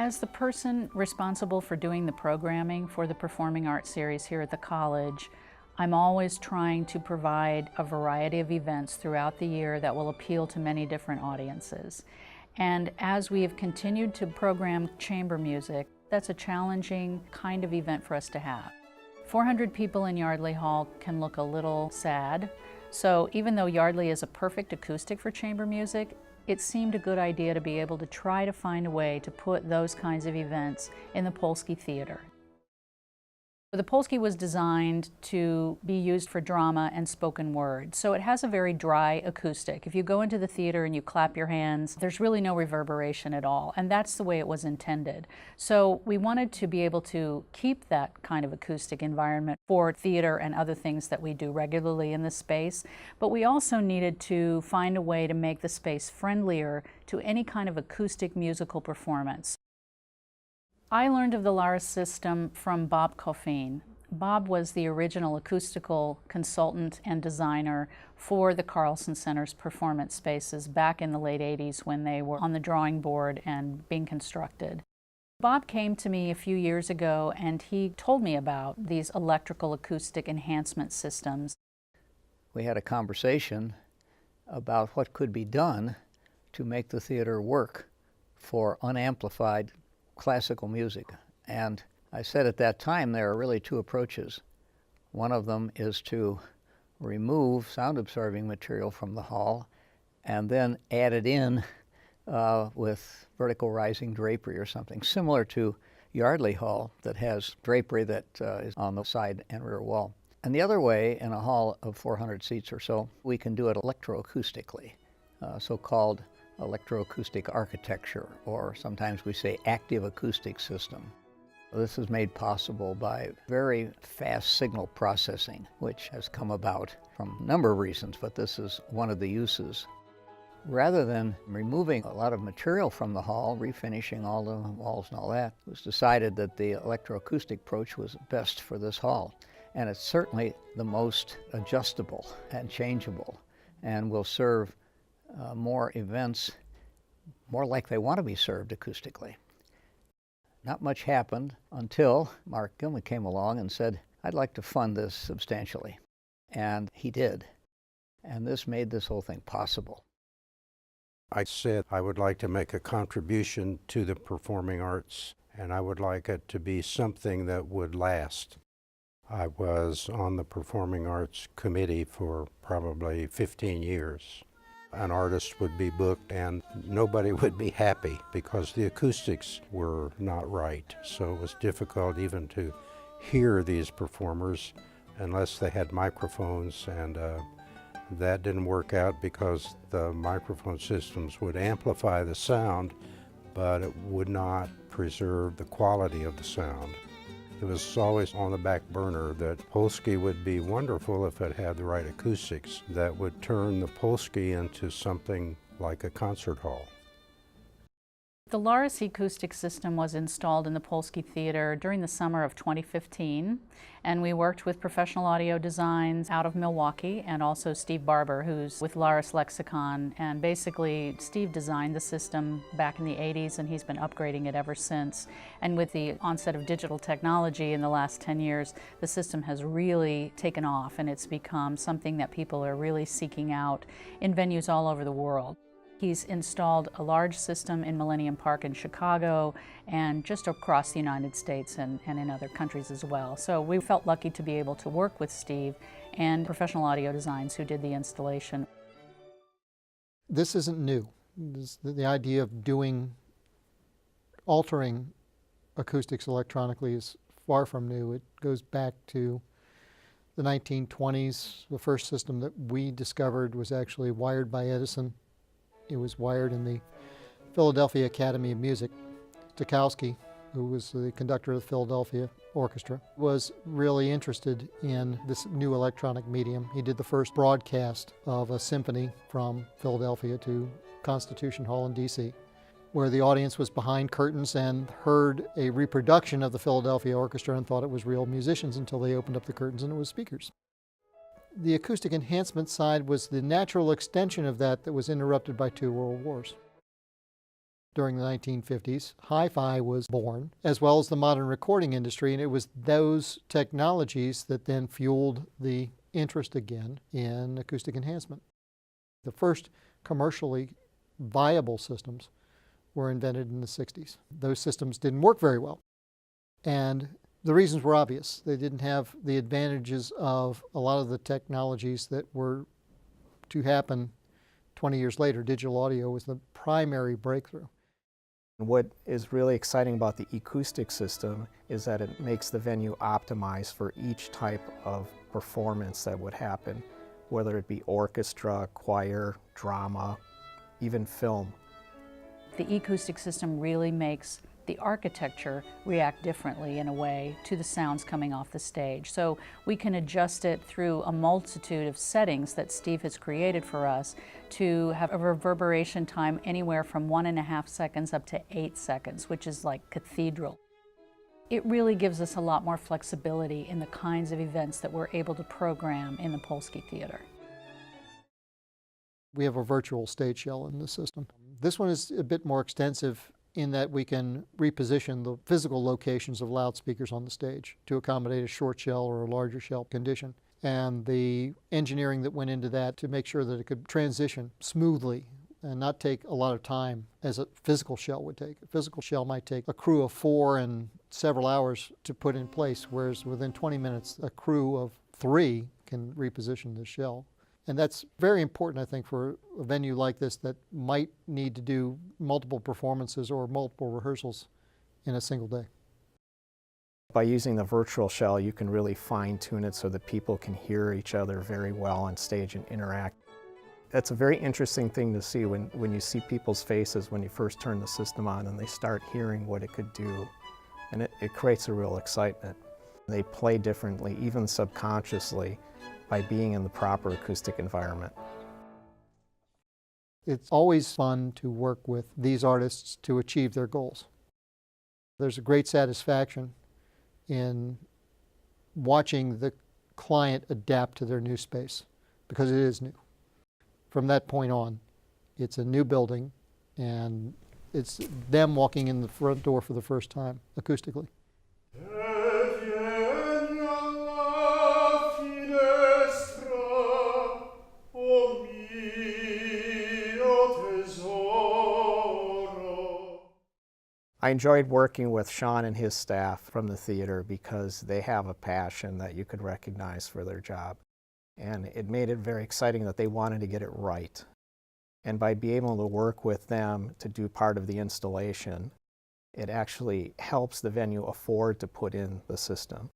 As the person responsible for doing the programming for the Performing Arts Series here at the college, I'm always trying to provide a variety of events throughout the year that will appeal to many different audiences. And as we have continued to program chamber music, that's a challenging kind of event for us to have. 400 people in Yardley Hall can look a little sad, so even though Yardley is a perfect acoustic for chamber music, it seemed a good idea to be able to try to find a way to put those kinds of events in the Polsky Theatre. The Polsky was designed to be used for drama and spoken word, so it has a very dry acoustic. If you go into the theater and you clap your hands, there's really no reverberation at all, and that's the way it was intended. So we wanted to be able to keep that kind of acoustic environment for theater and other things that we do regularly in the space, but we also needed to find a way to make the space friendlier to any kind of acoustic musical performance. I learned of the Laris system from Bob Coffin. Bob was the original acoustical consultant and designer for the Carlson Center's performance spaces back in the late 80s when they were on the drawing board and being constructed. Bob came to me a few years ago and he told me about these electrical acoustic enhancement systems. We had a conversation about what could be done to make the theater work for unamplified classical music. And I said at that time there are really two approaches. One of them is to remove sound absorbing material from the hall and then add it in with vertical rising drapery or something similar to Yardley Hall that has drapery that is on the side and rear wall. And the other way, in a hall of 400 seats or so, we can do it electroacoustically, so-called electroacoustic architecture, or sometimes we say active acoustic system. This is made possible by very fast signal processing, which has come about from a number of reasons, but this is one of the uses. Rather than removing a lot of material from the hall, refinishing all the walls and all that, it was decided that the electroacoustic approach was best for this hall. And it's certainly the most adjustable and changeable, and will serve more events more like they want to be served acoustically. Not much happened until Mark Gilman came along and said, I'd like to fund this substantially. And he did. And this made this whole thing possible. I said I would like to make a contribution to the performing arts, and I would like it to be something that would last. I was on the Performing Arts Committee for probably 15 years. An artist would be booked and nobody would be happy because the acoustics were not right. So it was difficult even to hear these performers unless they had microphones, and that didn't work out because the microphone systems would amplify the sound, but it would not preserve the quality of the sound. It was always on the back burner that Polsky would be wonderful if it had the right acoustics that would turn the Polsky into something like a concert hall. The Laris acoustic system was installed in the Polsky Theatre during the summer of 2015, and we worked with Professional Audio Designs out of Milwaukee and also Steve Barber, who's with Laris Lexicon. And basically, Steve designed the system back in the 80s, and he's been upgrading it ever since. And with the onset of digital technology in the last 10 years, the system has really taken off, and it's become something that people are really seeking out in venues all over the world. He's installed a large system in Millennium Park in Chicago and just across the United States and in other countries as well. So we felt lucky to be able to work with Steve and Professional Audio Designs, who did the installation. This isn't new. The idea of altering acoustics electronically is far from new. It goes back to the 1920s. The first system that we discovered was actually wired by Edison. It was wired in the Philadelphia Academy of Music. Stokowski, who was the conductor of the Philadelphia Orchestra, was really interested in this new electronic medium. He did the first broadcast of a symphony from Philadelphia to Constitution Hall in DC, where the audience was behind curtains and heard a reproduction of the Philadelphia Orchestra and thought it was real musicians until they opened up the curtains and it was speakers. The acoustic enhancement side was the natural extension of that was interrupted by two world wars. during the 1950s. Hi-fi was born, as well as the modern recording industry, and it was those technologies that then fueled the interest again in acoustic enhancement. The first commercially viable systems were invented in the 60s. Those systems didn't work very well, and the reasons were obvious. They didn't have the advantages of a lot of the technologies that were to happen 20 years later. Digital audio was the primary breakthrough. What is really exciting about the acoustic system is that it makes the venue optimized for each type of performance that would happen, whether it be orchestra, choir, drama, even film. The acoustic system really makes the architecture react differently in a way to the sounds coming off the stage. So we can adjust it through a multitude of settings that Steve has created for us to have a reverberation time anywhere from 1.5 seconds up to 8 seconds, which is like cathedral. It really gives us a lot more flexibility in the kinds of events that we're able to program in the Polsky Theatre. We have a virtual stage shell in the system. This one is a bit more extensive in that we can reposition the physical locations of loudspeakers on the stage to accommodate a short shell or a larger shell condition. And the engineering that went into that to make sure that it could transition smoothly and not take a lot of time as a physical shell would take. A physical shell might take a crew of 4 and several hours to put in place, whereas within 20 minutes a crew of 3 can reposition the shell. And that's very important, I think, for a venue like this that might need to do multiple performances or multiple rehearsals in a single day. By using the virtual shell, you can really fine-tune it so that people can hear each other very well on stage and interact. That's a very interesting thing to see when you see people's faces when you first turn the system on and they start hearing what it could do. And it creates a real excitement. They play differently, even subconsciously, by being in the proper acoustic environment. It's always fun to work with these artists to achieve their goals. There's a great satisfaction in watching the client adapt to their new space, because it is new. From that point on, it's a new building, and it's them walking in the front door for the first time, acoustically. I enjoyed working with Sean and his staff from the theater because they have a passion that you could recognize for their job. And it made it very exciting that they wanted to get it right. And by being able to work with them to do part of the installation, it actually helps the venue afford to put in the system.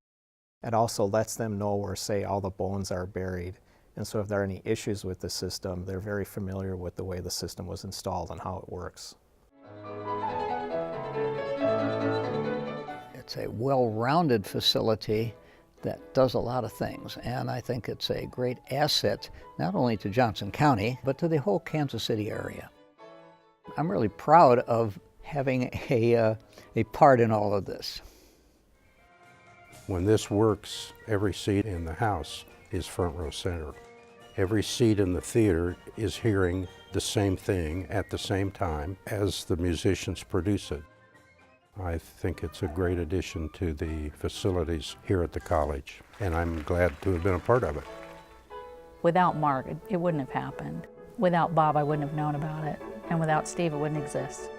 It also lets them know where, say, all the bones are buried. And so if there are any issues with the system, they're very familiar with the way the system was installed and how it works. It's a well-rounded facility that does a lot of things, and I think it's a great asset not only to Johnson County, but to the whole Kansas City area. I'm really proud of having a part in all of this. When this works, every seat in the house is front row center. Every seat in the theater is hearing the same thing at the same time as the musicians produce it. I think it's a great addition to the facilities here at the college, and I'm glad to have been a part of it. Without Mark, it wouldn't have happened. Without Bob, I wouldn't have known about it. And without Steve, it wouldn't exist.